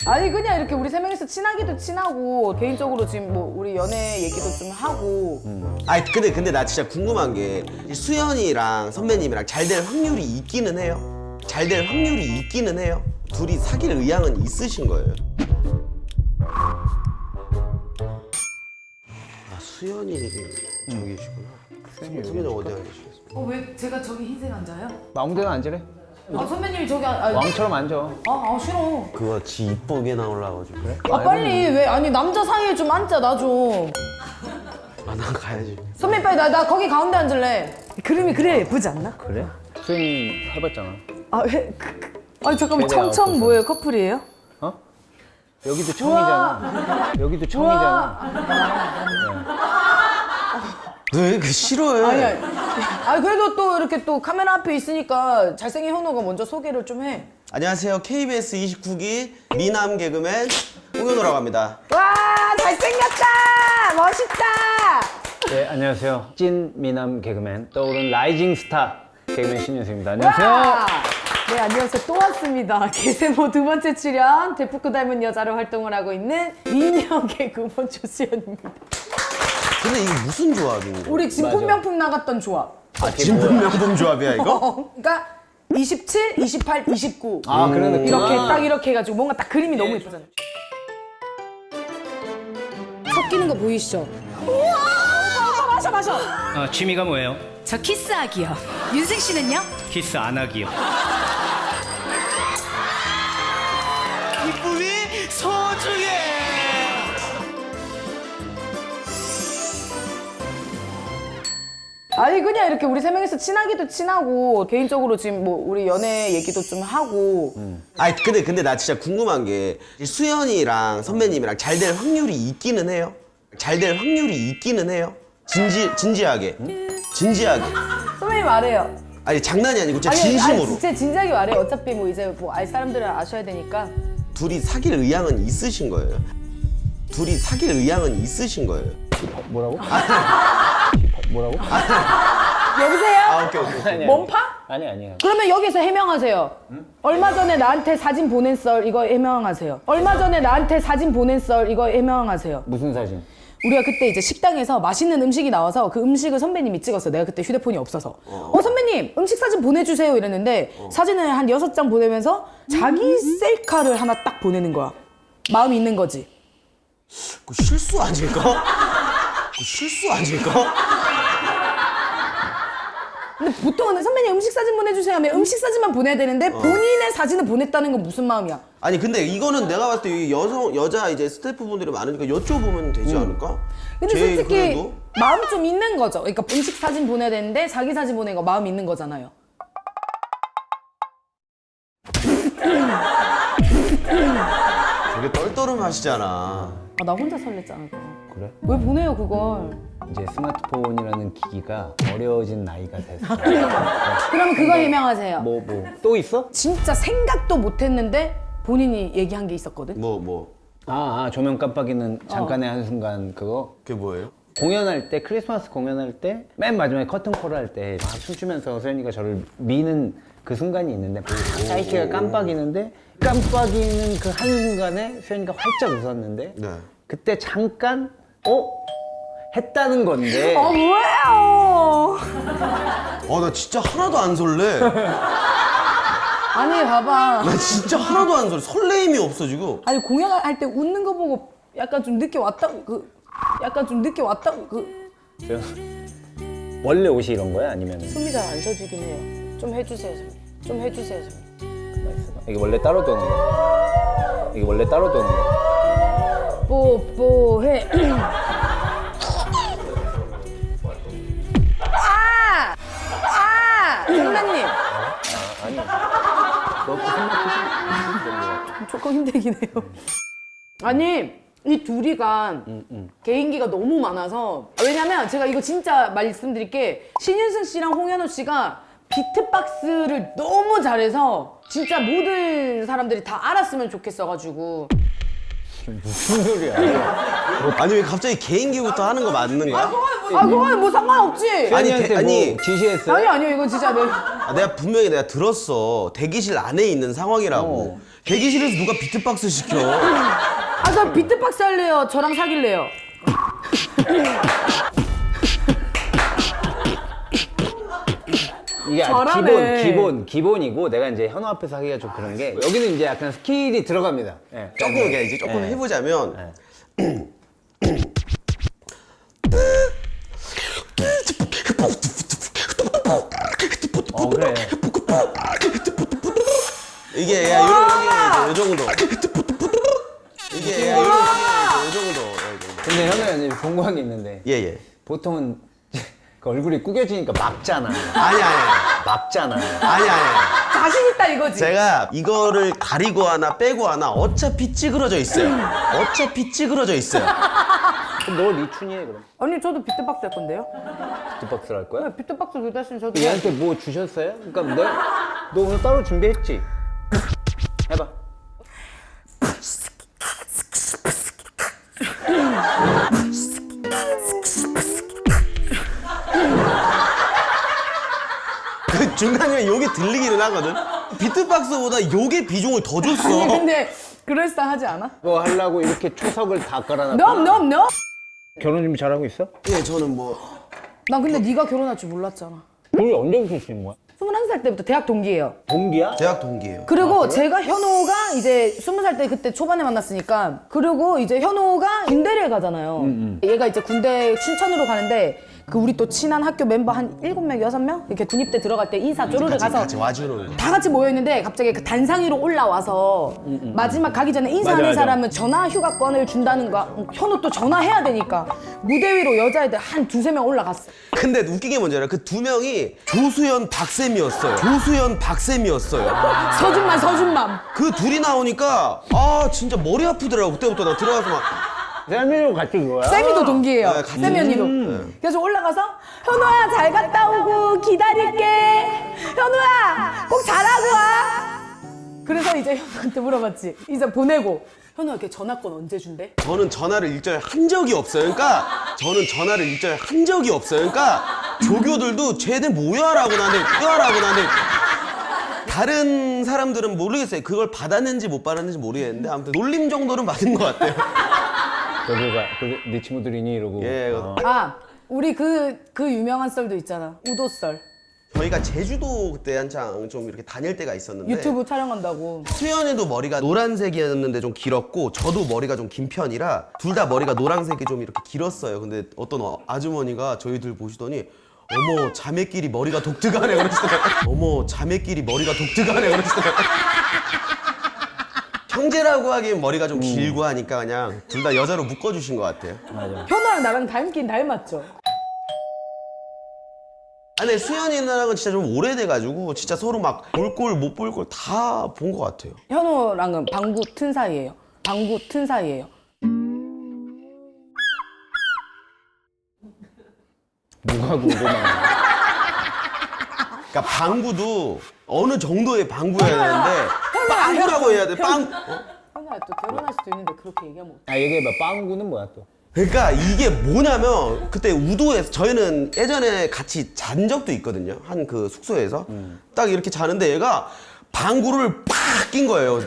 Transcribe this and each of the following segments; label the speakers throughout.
Speaker 1: 아니 그냥 이렇게 우리 세 명이서 친하기도 친하고 개인적으로 지금 뭐 우리 연애 얘기도 좀 하고.
Speaker 2: 아니 근데 나 진짜 궁금한 게 수연이랑 선배님이랑 잘 될 확률이 있기는 해요? 잘 될 확률이 있기는 해요? 둘이 사귈 의향은 있으신 거예요? 아 수연이 저기시구나. 선배님 어디 앉으시겠어요?
Speaker 1: 왜 제가 저기 흰색 앉아요?
Speaker 3: 아무데나 앉으래.
Speaker 1: 선배님이 저기
Speaker 3: 왕처럼 앉아.
Speaker 1: 싫어.
Speaker 2: 그거 지 이쁘게 나오려가지고. 그래?
Speaker 1: 빨리 왜 아니 남자 사이에 좀 앉자 나 좀.
Speaker 2: 난 가야지.
Speaker 1: 선배님 빨리 나 거기 가운데 앉을래. 그림이 그래 예쁘지 않나?
Speaker 3: 그래? 수현이 해봤잖아.
Speaker 1: 아니 잠깐만
Speaker 3: 최대한
Speaker 1: 청청
Speaker 3: 어떠세요?
Speaker 1: 뭐예요? 커플이에요?
Speaker 3: 어? 여기도 청이잖아. 여기도 청이잖아.
Speaker 2: 왜 그 싫어해?
Speaker 1: 아니 그래도 또 이렇게 또 카메라 앞에 있으니까 잘생긴 현호가 먼저 소개를 좀 해.
Speaker 2: 안녕하세요. KBS 29기 미남 개그맨 홍현호라고 합니다.
Speaker 1: 와 잘생겼다 멋있다.
Speaker 3: 네, 안녕하세요. 찐 미남 개그맨 떠오른 라이징 스타 개그맨 신윤수입니다. 안녕하세요.
Speaker 1: 와! 네 안녕하세요 또 왔습니다. 개세모 두 번째 출연 데프크 닮은 여자로 활동을 하고 있는 미녀 개그먼 조수연입니다.
Speaker 2: 근데 이게 무슨 조합인 거야?
Speaker 1: 우리 진품
Speaker 3: 맞아.
Speaker 1: 명품 나갔던 조합.
Speaker 2: 진품 명품 조합이야 이거?
Speaker 1: 그러니까 27, 28, 29
Speaker 3: 아, 그런 느낌.
Speaker 1: 이렇게 딱 이렇게 해가지고 뭔가 딱 그림이 너무 예쁘잖아요. 섞이는 거 보이시죠? 우와 마셔.
Speaker 4: 취미가 뭐예요?
Speaker 5: 저 키스하기요. 윤승 씨는요?
Speaker 4: 키스 안 하기요.
Speaker 2: 기쁨이 소중해.
Speaker 1: 아니 그냥 이렇게 우리 세 명이서 친하기도 친하고 개인적으로 지금 뭐 우리 연애 얘기도 좀 하고.
Speaker 2: 아니 근데 나 진짜 궁금한 게 수연이랑 선배님이랑 잘 될 확률이 있기는 해요? 잘 될 확률이 있기는 해요? 진지하게.
Speaker 1: 선배님 말해요.
Speaker 2: 아니 장난이 아니고 진짜
Speaker 1: 아니
Speaker 2: 진심으로.
Speaker 1: 진짜 진지하게 말해요. 어차피 뭐 이제 뭐 알 사람들은 아셔야 되니까.
Speaker 2: 둘이 사귈 의향은 있으신 거예요? 둘이 사귈 의향은 있으신 거예요?
Speaker 3: 뭐라고? 뭐라고?
Speaker 1: 여보세요?
Speaker 2: 오케이.
Speaker 1: 몸파?
Speaker 3: 아니야.
Speaker 1: 그러면 여기서 해명하세요. 얼마 전에 나한테 사진 보낸 썰 이거 해명하세요. 얼마 전에 나한테 사진 보낸 썰 이거 해명하세요.
Speaker 3: 무슨 사진?
Speaker 1: 우리가 그때 이제 식당에서 맛있는 음식이 나와서 그 음식을 선배님이 찍었어. 내가 그때 휴대폰이 없어서. 선배님 음식 사진 보내주세요 이랬는데 사진을 한 6장 보내면서 자기 셀카를 하나 딱 보내는 거야. 마음이 있는 거지.
Speaker 2: 그 실수 아닐까? 그 실수 아닐까?
Speaker 1: 근데 보통은 선배님 음식 사진 보내주세요 하면 음식 사진만 보내야 되는데 본인의 사진을 보냈다는 건 무슨 마음이야?
Speaker 2: 아니 근데 이거는 내가 봤을 때 이 여자 이제 스태프분들이 많으니까 여쭤보면 되지 않을까?
Speaker 1: 근데
Speaker 2: 제일
Speaker 1: 솔직히
Speaker 2: 그래도?
Speaker 1: 마음 좀 있는 거죠. 그러니까 음식 사진 보내야 되는데 자기 사진 보낸 거 마음 있는 거잖아요.
Speaker 2: 되게 떨떠름하시잖아.
Speaker 1: 아, 나 혼자 설렜잖아. 그거.
Speaker 3: 그래?
Speaker 1: 왜 보내요 그걸?
Speaker 3: 이제 스마트폰이라는 기기가 어려워진 나이가 됐어.
Speaker 1: 그럼 그거 해명하세요.
Speaker 3: 뭐 또 있어?
Speaker 1: 진짜 생각도 못했는데 본인이 얘기한 게 있었거든.
Speaker 2: 뭐
Speaker 3: 조명 깜빡이는 잠깐의 한순간 그거.
Speaker 2: 그게 뭐예요?
Speaker 3: 공연할 때 크리스마스 공연할 때 맨 마지막에 커튼콜 할 때 막 춤추면서 수현이가 저를 미는 그 순간이 있는데 짧게가 깜빡이는데 깜빡이는 그 한순간에 수현이가 활짝 웃었는데
Speaker 2: 네.
Speaker 3: 그때 잠깐 했다는 건데
Speaker 1: 뭐예요?
Speaker 2: 나 진짜 하나도 안 설레.
Speaker 1: 아니 봐봐.
Speaker 2: 나 진짜 하나도 안 설레. 설레임이 없어 지금.
Speaker 1: 아니 공연할 때 웃는 거 보고 약간 좀 늦게 왔다고
Speaker 3: 수현, 원래 옷이 이런 거야? 아니면
Speaker 1: 숨이 잘 안 쉬어지긴 해요. 좀 해주세요 선배님. 좀 해주세요 선배님.
Speaker 3: 이게 원래 따로 도는 거야? 이게 원래 따로 도는 거야?
Speaker 1: 뽀뽀해. 선배님. 조금 힘들긴 해요. 아니 이 둘이가 개인기가 너무 많아서 왜냐면 제가 이거 진짜 말씀드릴 게 신윤승 씨랑 홍현호 씨가 비트박스를 너무 잘해서 진짜 모든 사람들이 다 알았으면 좋겠어가지고.
Speaker 3: 무슨 소리야?
Speaker 2: 아니 왜 갑자기 개인기부터 하는 거 맞는 거야?
Speaker 1: 그거는 뭐 상관없지.
Speaker 2: 아니,
Speaker 3: 수현이한테 뭐 지시했어요?
Speaker 1: 아니요 이거 진짜
Speaker 2: 내가 분명히 내가 들었어. 대기실 안에 있는 상황이라고. 대기실에서 누가 비트박스 시켜?
Speaker 1: 아, 저 비트박스 할래요? 저랑 사귈래요?
Speaker 3: 이게
Speaker 1: 잘하네.
Speaker 3: 기본이고 내가 이제 현우 앞에서 하기가 좀 그런 게 여기는 이제 약간 스킬이 들어갑니다. 예.
Speaker 2: 조금 이렇게 이제 조금 해보자면
Speaker 3: 그래.
Speaker 2: 이게 야 이런 게 정도. 이게 야 이런 게 정도.
Speaker 3: 근데 현우가 이제 궁금한 게 있는데
Speaker 2: 예예.
Speaker 3: 보통은 그 얼굴이 구겨지니까 막잖아.
Speaker 2: 아니.
Speaker 3: 막잖아.
Speaker 2: 아니.
Speaker 1: 자신 있다 이거지.
Speaker 2: 제가 이거를 가리고 하나 빼고 하나 어차피 찌그러져 있어요. 어차피 찌그러져 있어요.
Speaker 3: 그럼 너 리춘이해 그럼.
Speaker 1: 아니, 저도 비트박스 할 건데요?
Speaker 3: 비트박스를 할 거야?
Speaker 1: 네, 비트박스 그 대신 저도.
Speaker 3: 얘한테 뭐 주셨어요? 그러니까 너 오늘 따로 준비했지? 해봐.
Speaker 2: 그 중간에 요게 들리기는 하거든. 비트박스보다 요게 비중을 더 줬어.
Speaker 1: 아니, 근데 그럴싸하지 않아?
Speaker 3: 뭐 하려고 이렇게 초석을 다 깔아놨고.
Speaker 1: No.
Speaker 3: 결혼 준비 잘하고 있어?
Speaker 2: 예, 저는 뭐
Speaker 1: 난 근데 네가 결혼할 줄 몰랐잖아.
Speaker 3: 우리 언제부터 쓰는 거야?
Speaker 1: 21살 때부터 대학 동기예요.
Speaker 3: 동기야?
Speaker 2: 대학 동기예요.
Speaker 1: 그리고 제가 현호가 이제 20살 때 그때 초반에 만났으니까, 그리고 이제 현호가 군대를 가잖아요. 얘가 이제 군대 춘천으로 가는데 그 우리 또 친한 학교 멤버 한 7명, 6명 이렇게 군입대 들어갈 때 인사 쪼르르 가서
Speaker 2: 같이 와주는 거.
Speaker 1: 다 같이 모여있는데 갑자기 그 단상 위로 올라와서 마지막 가기 전에 인사하는
Speaker 3: 맞아.
Speaker 1: 사람은 전화 휴가권을 준다는 거야. 현호 또 전화해야 되니까 무대 위로 여자애들 한 2-3명 올라갔어.
Speaker 2: 근데 웃긴 게 뭔지 알아요? 그 두 명이 조수연 박쌤이었어요. 조수연 박쌤이었어요.
Speaker 1: 서준맘.
Speaker 2: 그 둘이 나오니까 아 진짜 머리 아프더라고. 그때부터 나 들어가서 막
Speaker 3: 쌤이랑 같이 그거야?
Speaker 1: 쌤이도 동기예요.
Speaker 2: 네, 같이.
Speaker 1: 쌤이 언니도. 그래서 올라가서 현우야 잘 갔다 오고 기다릴게. 현우야 꼭 잘하고 와. 그래서 이제 현우한테 물어봤지. 이제 보내고 현우야 걔 전화권 언제 준대?
Speaker 2: 저는 전화를 일절 한 적이 없어요. 그러니까 저는 전화를 일절 한 적이 없어요. 그러니까 조교들도 쟤네 뭐야라고 나한테 다른 사람들은 모르겠어요. 그걸 받았는지 못 받았는지 모르겠는데 아무튼 놀림 정도는 받은 것 같아요.
Speaker 3: 조교가 네 친구들이니 이러고.
Speaker 2: 예.
Speaker 1: 아 우리 그 유명한 썰도 있잖아. 우도썰.
Speaker 2: 저희가 제주도 그때 한창 좀 이렇게 다닐 때가 있었는데
Speaker 1: 유튜브 촬영한다고.
Speaker 2: 수연이도 머리가 노란색이었는데 좀 길었고 저도 머리가 좀 긴 편이라 둘 다 머리가 노란색이 좀 이렇게 길었어요. 근데 어떤 아주머니가 저희들 보시더니 어머 자매끼리 머리가 독특하네 그러시더라고요. 어머 자매끼리 머리가 독특하네 그러시더라고요. 형제라고 하기엔 머리가 좀 길고 하니까 그냥 둘 다 여자로 묶어주신 것 같아요.
Speaker 3: 맞아.
Speaker 1: 현우랑 나랑 닮긴 닮았죠.
Speaker 2: 아, 근데 수연이 누나랑은 진짜 좀 오래돼가지고 진짜 서로 막 볼 꼴 못 볼 꼴 다 본 것 같아요.
Speaker 1: 현우랑은 방구 튼 사이예요. 방구 튼 사이예요.
Speaker 3: 뭐가 궁금해.
Speaker 2: 그러니까 방구도 어느 정도의 방구여야 되는데 빵구라고 해야 돼. 빵.
Speaker 1: 현우야 또 결혼할 수도 있는데 그렇게 얘기하면 어떡해.
Speaker 3: 아 얘기해봐. 빵구는 뭐야 또?
Speaker 2: 그러니까 이게 뭐냐면 그때 우도에서 저희는 예전에 같이 잔 적도 있거든요. 한 그 숙소에서 딱 이렇게 자는데 얘가 방구를 팍 낀 거예요.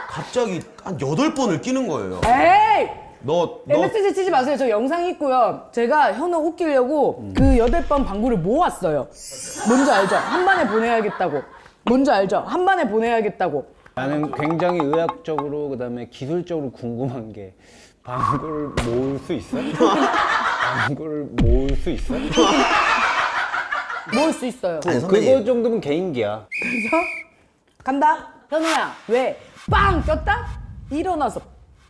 Speaker 2: 갑자기 한 8번을 끼는 거예요.
Speaker 1: 에이!
Speaker 2: 너
Speaker 1: MSG 치지 마세요. 저 영상 있고요. 제가 현우 웃기려고 그 8번 방구를 모았어요. 뭔지 알죠? 한 번에 보내야겠다고. 뭔지 알죠? 한 번에 보내야겠다고.
Speaker 3: 나는 굉장히 의학적으로 그다음에 기술적으로 궁금한 게 방구를 모을 수 있어? 방구를 모을 수 있어?
Speaker 1: 모을 수 있어요.
Speaker 2: 아니, 선배님.
Speaker 3: 그거 정도면 개인기야.
Speaker 1: 그래서 간다. 현우야 왜? 빵 꼈다? 일어나서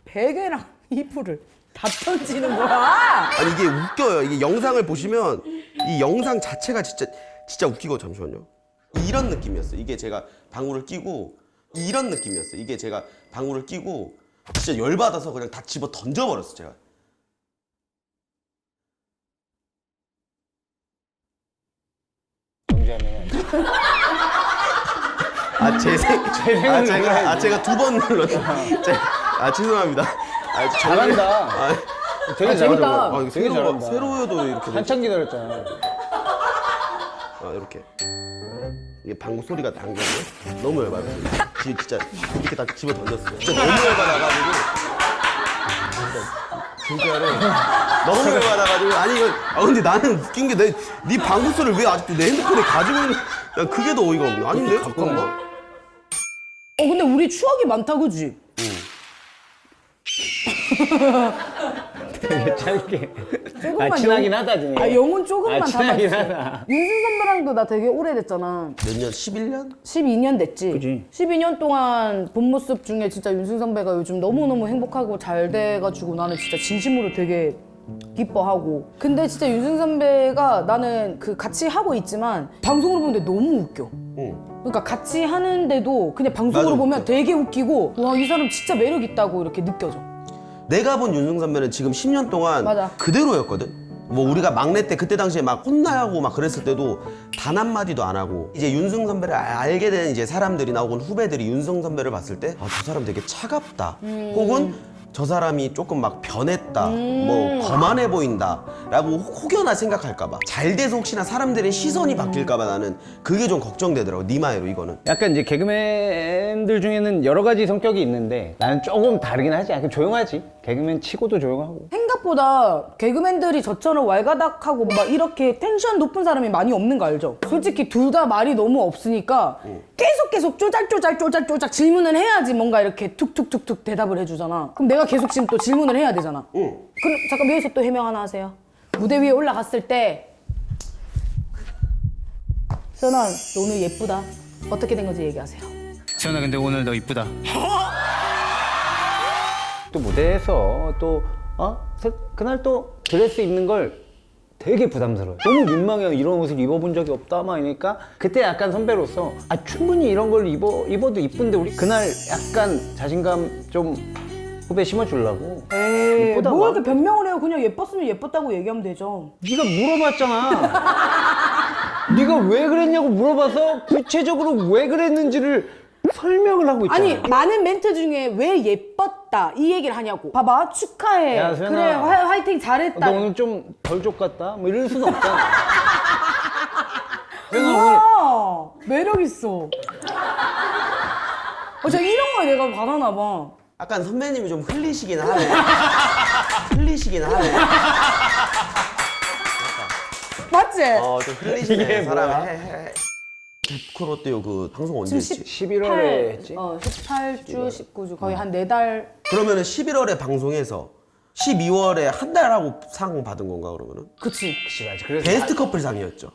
Speaker 1: 베개랑 이불을 다 던지는 거야.
Speaker 2: 아니 이게 웃겨요. 이게 영상을 보시면 이 영상 자체가 진짜 웃기고 잠시만요. 이런 느낌이었어요. 이게 제가 방구를 끼고 이런 느낌이었어요. 이게 제가 방구를 끼고 진짜 열받아서 그냥 다 집어 던져버렸어 제가.
Speaker 3: 정지하면
Speaker 2: 제가 2번 눌렀어요. 죄송합니다.
Speaker 3: 잘한다. 되게
Speaker 1: 재밌다.
Speaker 3: 되게
Speaker 2: 되게
Speaker 3: 잘한다.
Speaker 2: 새로워도 이렇게
Speaker 3: 한참 기다렸잖아.
Speaker 2: 이렇게. 이게 방구 소리가 난 거예요. 너무 열받아서 진짜 이렇게 딱 집어 던졌어요. 진짜 너무 열받아가지고 진짜로 너무 열받아가지고 아니 이거 근데 나는 웃긴 게 네 방구 소리를 왜 아직도 내 핸드폰에 가지고 있는 난 그게 더 어이가 없네. 아닌데 잠깐만.
Speaker 1: 근데 우리 추억이 많다 그지?
Speaker 3: 되게 짧게.
Speaker 1: 조금만
Speaker 3: 친하긴 하다, 진짜.
Speaker 1: 영혼 조금만
Speaker 3: 친하긴
Speaker 1: 담아주세요.
Speaker 3: 하다.
Speaker 1: 윤승 선배랑도 나 되게 오래됐잖아.
Speaker 2: 몇 년? 11년?
Speaker 1: 12년 됐지.
Speaker 3: 그지.
Speaker 1: 12년 동안 본 모습 중에 진짜 윤승 선배가 요즘 너무너무 행복하고 잘 돼가지고 나는 진짜 진심으로 되게 기뻐하고. 근데 진짜 윤승 선배가 나는 그 같이 하고 있지만 방송으로 보는데 너무 웃겨. 그러니까 같이 하는데도 그냥 방송으로
Speaker 2: 맞아,
Speaker 1: 보면
Speaker 2: 웃겨.
Speaker 1: 되게 웃기고 와 이 사람 진짜 매력 있다고 이렇게 느껴져.
Speaker 2: 내가 본 윤승 선배는 지금 10년 동안
Speaker 1: 맞아.
Speaker 2: 그대로였거든. 뭐 우리가 막내 때 그때 당시에 막 혼나고 막 그랬을 때도 단 한마디도 안 하고 이제 윤승 선배를 알게 된 이제 사람들이나 혹은 후배들이 윤승 선배를 봤을 때 저 사람 되게 차갑다 혹은 저 사람이 조금 막 변했다 뭐 거만해 보인다 라고 혹여나 생각할까봐 잘 돼서 혹시나 사람들의 시선이 바뀔까봐 나는 그게 좀 걱정되더라고. 니마에로 이거는
Speaker 3: 약간 이제 개그맨들 중에는 여러 가지 성격이 있는데 나는 조금 다르긴 하지. 약간 조용하지. 개그맨 치고도 조용하고.
Speaker 1: 생각보다 개그맨들이 저처럼 왈가닥하고 막 이렇게 텐션 높은 사람이 많이 없는 거 알죠? 솔직히 둘 다 말이 너무 없으니까 계속 쪼잘쪼잘 질문을 해야지 뭔가 이렇게 툭툭툭툭 대답을 해주잖아. 그럼 내가 계속 지금 또 질문을 해야 되잖아. 그럼 잠깐 여기서 또 해명 하나 하세요. 무대 위에 올라갔을 때 선아 너 오늘 예쁘다. 어떻게 된 건지 얘기하세요.
Speaker 4: 지현아 근데 오늘 너 이쁘다.
Speaker 3: 또 무대에서 또 그날 또 드레스 입는 걸 되게 부담스러워요. 너무 민망해요. 이런 옷을 입어본 적이 없다 막 이러니까 그때 약간 선배로서 충분히 이런 걸 입어도 이쁜데 우리 그날 약간 자신감 좀 후배 심어주려고.
Speaker 1: 에이
Speaker 3: 예쁘다,
Speaker 1: 뭐
Speaker 3: 막.
Speaker 1: 이렇게 변명을 해요. 그냥 예뻤으면 예뻤다고 얘기하면 되죠.
Speaker 3: 네가 물어봤잖아. 네가 왜 그랬냐고 물어봐서 구체적으로 왜 그랬는지를 설명을 하고 있잖아.
Speaker 1: 아니 많은 멘트 중에 왜 예뻤다 이 얘기를 하냐고. 봐봐 축하해.
Speaker 3: 야, 수연아.
Speaker 1: 그래 화이팅 잘했다.
Speaker 3: 너 오늘 좀 덜 족같다? 뭐 이럴 수는 없잖아. 수연아 오늘
Speaker 1: 우와 매력 있어. 진짜 이런 거에 내가 바라나 봐.
Speaker 2: 약간 선배님이 좀 흘리시긴 하네. 흘리시긴 하네.
Speaker 1: 맞지?
Speaker 2: 좀 흘리시네
Speaker 3: 이게
Speaker 2: 사람.
Speaker 3: 뭐야?
Speaker 2: 그걸 어때요? 그 방송 언제
Speaker 1: 지금
Speaker 2: 했지?
Speaker 3: 11월에 했지?
Speaker 1: 18주 19주 거의 한 4달.
Speaker 2: 그러면은 11월에 방송해서 12월에 한 달 하고 상 받은 건가 그러면은?
Speaker 1: 그치.
Speaker 3: 그치 맞아. 그래서
Speaker 2: 베스트 커플 상이었죠.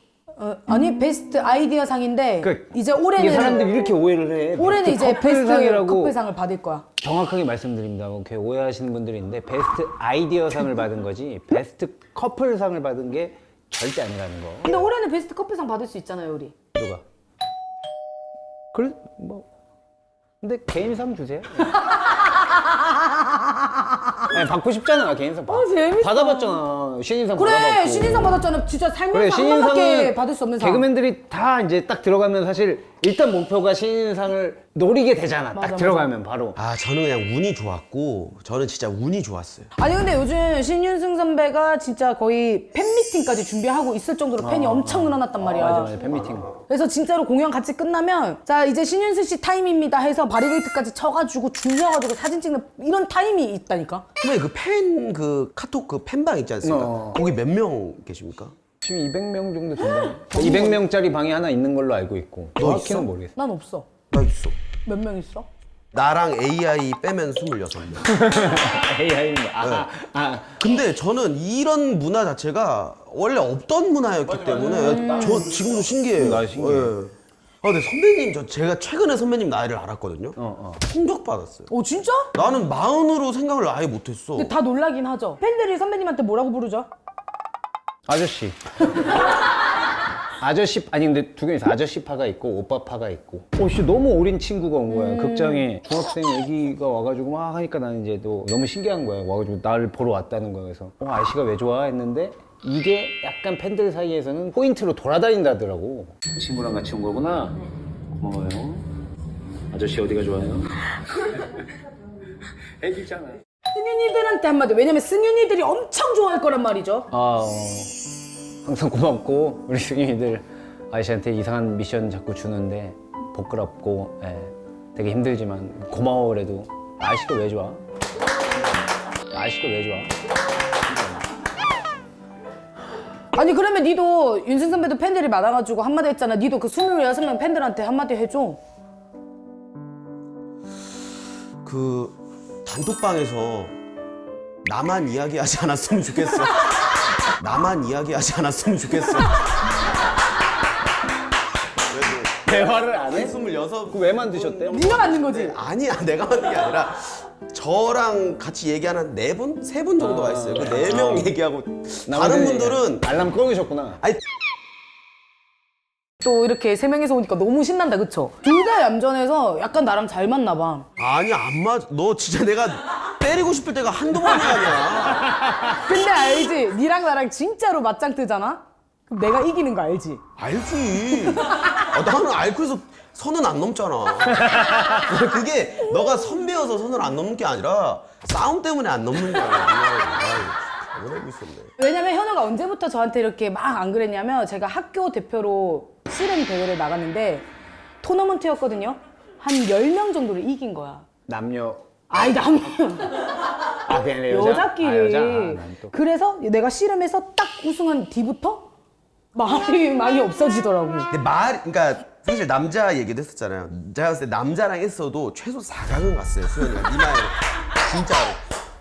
Speaker 1: 아니 베스트 아이디어 상인데
Speaker 3: 그,
Speaker 1: 이제 올해는
Speaker 3: 이게 사람들이 이렇게 오해를 해.
Speaker 1: 올해는 이제 베스트
Speaker 3: 커플상이라고
Speaker 1: 커플상을 받을 거야.
Speaker 3: 정확하게 말씀드립니다. 이렇게 오해하시는 분들이 있는데 베스트 아이디어상을 받은 거지 베스트 커플상을 받은 게 절대 아니라는 거.
Speaker 1: 근데 올해는 베스트 커플상 받을 수 있잖아요 우리.
Speaker 3: 누가? 그래 뭐 근데 개인상 주세요. 아니, 받고 싶잖아 개인상.
Speaker 1: 재밌어.
Speaker 3: 받아봤잖아. 신인상
Speaker 1: 그래
Speaker 3: 받아봤고.
Speaker 1: 신인상 받았잖아. 진짜 살면서
Speaker 3: 그래
Speaker 1: 한 번밖에
Speaker 3: 신인상은
Speaker 1: 받을 수 없는 상.
Speaker 3: 개그맨들이 다 이제 딱 들어가면 사실 일단 목표가 신인상을 노리게 되잖아.
Speaker 1: 맞아,
Speaker 3: 딱 들어가면 바로.
Speaker 2: 저는 그냥 운이 좋았고 저는 진짜 운이 좋았어요.
Speaker 1: 아니 근데 요즘 신윤승 선배가 진짜 거의 팬미팅까지 준비하고 있을 정도로 팬이 엄청 늘어났단 말이야.
Speaker 3: 맞아 팬미팅.
Speaker 1: 그래서 진짜로 공연 같이 끝나면 자 이제 신윤승 씨 타임입니다 해서 바리게이트까지 쳐가지고 줄여가지고 사진 찍는 이런 타임이 있다니까.
Speaker 2: 선배님 그 카톡 그 팬방 있지 않습니까? 거기 몇 명 계십니까?
Speaker 3: 지금 200명 정도 된다. 200명짜리 방이 하나 있는 걸로 알고 있고.
Speaker 2: 너
Speaker 3: 정확히는
Speaker 2: 있어?
Speaker 3: 모르겠어.
Speaker 1: 난 없어.
Speaker 2: 나 있어.
Speaker 1: 몇 명 있어?
Speaker 2: 나랑 AI 빼면 26명.
Speaker 3: AI는
Speaker 2: 근데 저는 이런 문화 자체가 원래 없던 문화였기 때문에 저 지금도 신기해요.
Speaker 3: 나 신기해.
Speaker 2: 근데 선배님 제가 최근에 선배님 나이를 알았거든요. 충격받았어요.
Speaker 1: 오 진짜?
Speaker 2: 나는 마흔으로 생각을 아예 못했어.
Speaker 1: 근데 다 놀라긴 하죠. 팬들이 선배님한테 뭐라고 부르죠?
Speaker 3: 아저씨. 아저씨 아니 근데 두 개 있어. 아저씨파가 있고 오빠파가 있고. 씨 너무 어린 친구가 온 거야. 극장에 중학생 애기가 와가지고 막 하니까 나는 이제 또 너무 신기한 거야. 와가지고 나를 보러 왔다는 거야. 그래서 아저씨가 왜 좋아 했는데 이게 약간 팬들 사이에서는 포인트로 돌아다닌다더라고. 친구랑 같이 온 거구나. 고마워요. 아저씨 어디가 좋아요? 애기잖아.
Speaker 1: 승윤이들한테 한마디. 왜냐면 승윤이들이 엄청 좋아할 거란 말이죠.
Speaker 3: 항상 고맙고 우리 승윤이들 아저씨한테 이상한 미션 자꾸 주는데 부끄럽고 되게 힘들지만 고마워 그래도 아저씨도 왜 좋아? 아저씨도 왜 좋아?
Speaker 1: 아니 그러면 니도 윤승 선배도 팬들이 많아가지고 한마디 했잖아. 니도 그 26명 팬들한테 한마디 해줘.
Speaker 2: 그 단톡방에서 나만 이야기하지 않았으면 좋겠어. 나만 이야기하지 않았으면 좋겠어.
Speaker 3: 대화를 안 해?
Speaker 2: 26.
Speaker 3: 왜 만드셨대요?
Speaker 1: 니가 만든 거지?
Speaker 2: 아니야, 내가 만든 게 아니라 저랑 같이 얘기하는 4분? 3분 정도가 있어요. 그 4명 얘기하고 다른 분들은
Speaker 3: 알람 꺼놓으셨구나.
Speaker 2: 아니
Speaker 1: 또 이렇게 3명이서 오니까 너무 신난다 그쵸? 둘 다 얌전해서 약간 나랑 잘 맞나 봐.
Speaker 2: 아니 안 맞아. 너 진짜 내가 때리고 싶을 때가 한두 번이 아니야.
Speaker 1: 근데 알지? 니랑 나랑 진짜로 맞짱 뜨잖아? 그럼 내가 이기는 거 알지?
Speaker 2: 알지. 나는 알코에서 선은 안 넘잖아. 그게 너가 선배여서 선을 안 넘는 게 아니라 싸움 때문에 안 넘는 거야. 잘못 알고 있었네.
Speaker 1: 왜냐면 현우가 언제부터 저한테 이렇게 막 안 그랬냐면 제가 학교 대표로 씨름 대회를 나갔는데 토너먼트였거든요. 한 10명 정도를 이긴 거야.
Speaker 3: 남녀.
Speaker 1: 아이 남녀
Speaker 3: 아 그냥 여자?
Speaker 1: 여자끼리.
Speaker 3: 아, 여자? 난 또.
Speaker 1: 그래서 내가 씨름에서 딱 우승한 뒤부터 말이 많이 없어지더라고.
Speaker 2: 근데 그러니까 사실 남자 얘기도 했었잖아요. 제가 봤을 때 남자랑 했어도 최소 4강은 갔어요. 수현이가. 네 말 진짜로.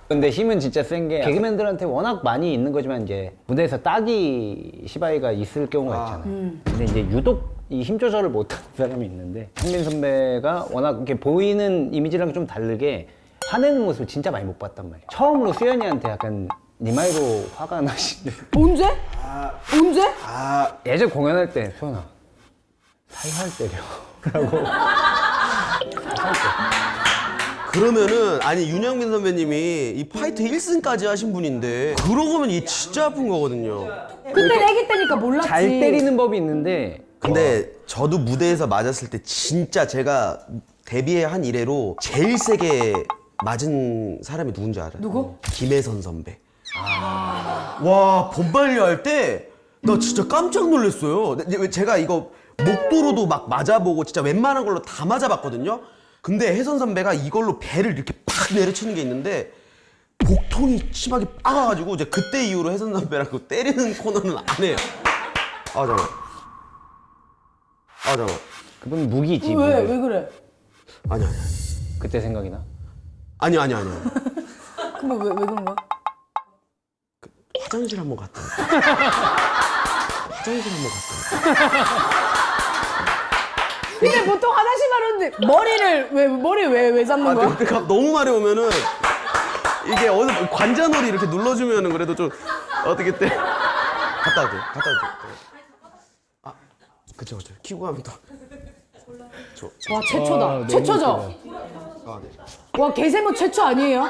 Speaker 3: 근데 힘은 진짜 센 게 개그맨들한테 워낙 많이 있는 거지만 이제 무대에서 따기 시바이가 있을 경우가 있잖아요. 근데 이제 유독 이 힘 조절을 못하는 사람이 있는데 형민 선배가 워낙 이렇게 보이는 이미지랑 좀 다르게 화내는 모습을 진짜 많이 못 봤단 말이야. 처음으로 수현이한테 약간 니마이로 화가 나시는데
Speaker 1: 언제? 언제?
Speaker 3: 예전 공연할 때 수현아 살살 때려 라고
Speaker 2: 그러면은 아니 윤영민 선배님이 이 파이터 1승까지 하신 분인데 그러고 보면 이 진짜 아픈 거거든요.
Speaker 1: 그때 애기 때니까 몰랐지.
Speaker 3: 잘 때리는 법이 있는데
Speaker 2: 근데 저도 무대에서 맞았을 때 진짜 제가 데뷔한 이래로 제일 세게 맞은 사람이 누군지 알아요?
Speaker 1: 누구?
Speaker 2: 김혜선 선배. 와 본발리 할 때 나 진짜 깜짝 놀랐어요. 제가 이거 목도로도 막 맞아보고 진짜 웬만한 걸로 다 맞아봤거든요. 근데 혜선 선배가 이걸로 배를 이렇게 팍 내려치는 게 있는데 복통이 심하게 빠가지고 이제 그때 이후로 혜선 선배랑 그 때리는 코너는 안 해요. 아 잠깐만.
Speaker 3: 그분 무기지.
Speaker 1: 왜?
Speaker 3: 무기.
Speaker 1: 왜 그래?
Speaker 2: 아니.
Speaker 3: 그때 생각이 나?
Speaker 2: 아니.
Speaker 1: 그럼 왜 그런 거야?
Speaker 2: 화장실 한번 갔다 왔다.
Speaker 1: 근데 보통 화장실 가는데 머리 왜 잡는 거야?
Speaker 2: 그러니까 너무 많이 오면은 이게 어디서 관자놀이 이렇게 눌러주면은 그래도 좀 어떻게 때 갔다 올게. 아 그쵸. 키고 가면 또.
Speaker 1: 와 최초다. 최초죠?
Speaker 2: 아 네.
Speaker 1: 와 개세모 최초 아니에요?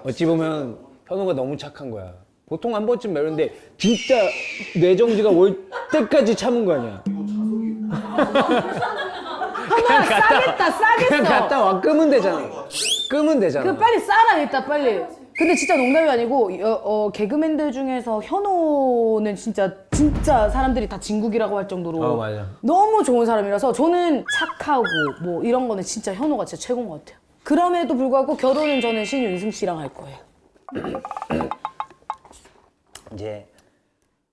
Speaker 3: 어찌 보면 현우가 너무 착한 거야. 보통 한 번쯤 매는데 진짜 뇌정지가 올 때까지 참은 거 아니야.
Speaker 1: 현우야 싸겠다 싸겠어.
Speaker 3: 그냥 갔다 와 끄면 되잖아. 끄면 되잖아.
Speaker 1: 그 빨리 싸라 일단 빨리. 근데 진짜 농담이 아니고 개그맨들 중에서 현호는 진짜 사람들이 다 진국이라고 할 정도로
Speaker 3: 맞아.
Speaker 1: 너무 좋은 사람이라서 저는 착하고 뭐 이런 거는 진짜 현호가 진짜 최고인 것 같아요. 그럼에도 불구하고 결혼은 저는 신윤승 씨랑 할 거예요.
Speaker 3: 이제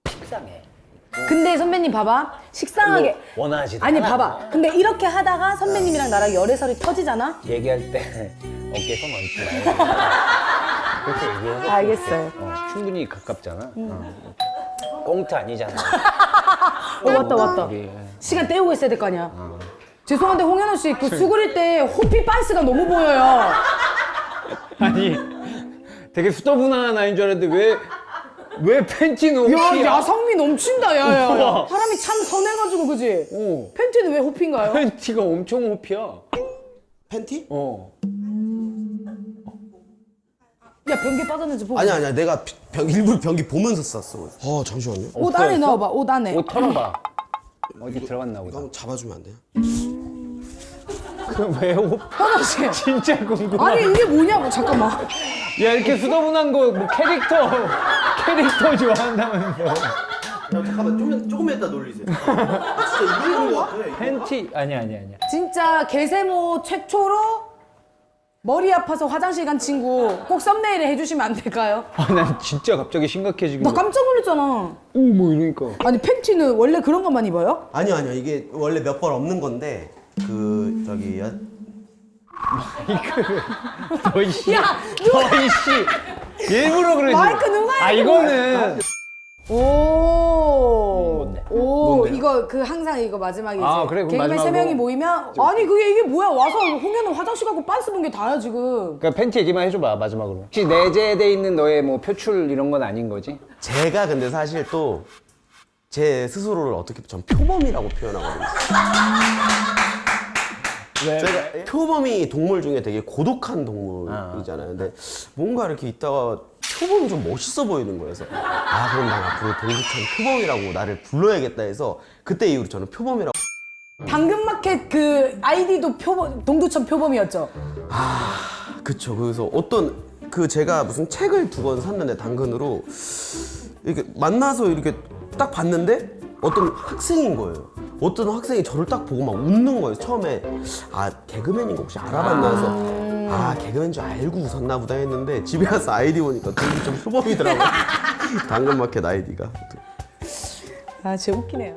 Speaker 3: 식상해.
Speaker 1: 근데 선배님 봐봐 식상하게
Speaker 3: 원하지.
Speaker 1: 아니 봐봐 근데 이렇게 하다가 선배님이랑 나랑 열애설이 터지잖아.
Speaker 3: 얘기할 때 어깨 손 얹지 말고 그렇게 얘기해.
Speaker 1: 알겠어요.
Speaker 3: 충분히 가깝잖아. 꽁트 아니잖아.
Speaker 1: 왔다
Speaker 3: 우리,
Speaker 1: 시간 때우고 있어야 될 거 아니야. 죄송한데 홍현우 씨 그 수그릴 때 호피 빤스가 너무 보여요.
Speaker 3: 아니 되게 수더분한 아이인 줄 알았는데 왜 팬티는
Speaker 1: 야
Speaker 3: 호피야?
Speaker 1: 야성미 넘친다 야야.
Speaker 3: 우와.
Speaker 1: 사람이 참 선해가지고 그지?
Speaker 3: 어.
Speaker 1: 팬티는 왜 호피인가요?
Speaker 3: 팬티가 엄청 호피야.
Speaker 2: 팬티?
Speaker 3: 어.
Speaker 1: 야 변기 빠졌는지 보고.
Speaker 2: 아니야. 내가 일부러 변기 보면서 쌌어. 잠시만요.
Speaker 1: 옷 안에 넣어봐 옷 안에.
Speaker 3: 옷 털어봐. 어디 들어갔나 보다.
Speaker 2: 한번 잡아주면 안 돼요?
Speaker 3: 그럼 왜 호?
Speaker 1: 현우 씨.
Speaker 3: 진짜 궁금하다.
Speaker 1: 아니 이게 뭐냐고 잠깐만.
Speaker 3: 야 이렇게 수더분한 거 뭐 캐릭터 좋아한다면서
Speaker 2: 잠깐만 조금 이따 놀리세요. 진짜 이런 거 같아.
Speaker 3: 팬티 아니야.
Speaker 1: 진짜 개세모 최초로 머리 아파서 화장실 간 친구 꼭 썸네일에 해주시면 안 될까요?
Speaker 3: 난 진짜 갑자기 심각해지긴.
Speaker 1: 나 깜짝 놀랐잖아.
Speaker 3: 뭐 이러니까.
Speaker 1: 아니 팬티는 원래 그런 것만 입어요?
Speaker 2: 아니요 이게 원래 몇 번 없는 건데 그 저기
Speaker 3: 너이씨.
Speaker 1: 야,
Speaker 3: 너이씨. 일부러 그러지.
Speaker 1: 마이크 누가
Speaker 3: 아
Speaker 1: 해도
Speaker 3: 이거는. 뭔데?
Speaker 1: 오,
Speaker 3: 뭔데요?
Speaker 1: 이거 그 항상 이거 마지막에
Speaker 3: 아,
Speaker 1: 이제
Speaker 3: 그래, 그럼
Speaker 1: 개그맨 세
Speaker 3: 마지막으로.
Speaker 1: 명이 모이면 아니 그게 이게 뭐야 와서 홍현은 화장실 가고 빤스 본 게 다야 지금.
Speaker 3: 그러니까 팬티 얘기만 해줘봐 마지막으로. 혹시 내재돼 있는 너의 뭐 표출 이런 건 아닌 거지?
Speaker 2: 제가 근데 사실 또 제 스스로를 어떻게 전 표범이라고 표현하거든요. 제가 표범이 동물 중에 되게 고독한 동물이잖아요. 근데 뭔가 이렇게 있다가 표범이 좀 멋있어 보이는 거여서 그럼 난 앞으로 동두천 표범이라고 나를 불러야겠다 해서 그때 이후로 저는 표범이라고.
Speaker 1: 당근마켓 그 아이디도 동두천 표범이었죠.
Speaker 2: 그쵸. 그래서 어떤 제가 무슨 책을 2권 샀는데 당근으로 이렇게 만나서 이렇게 딱 봤는데 어떤 학생인 거예요. 어떤 학생이 저를 딱 보고 막 웃는 거예요. 처음에 개그맨인 거 혹시 알아봤나 해서 개그맨인 줄 알고 웃었나 보다 했는데 집에 가서 아이디 보니까 동두천 표범이더라고요. 당근마켓 아이디가.
Speaker 1: 진짜 웃기네요.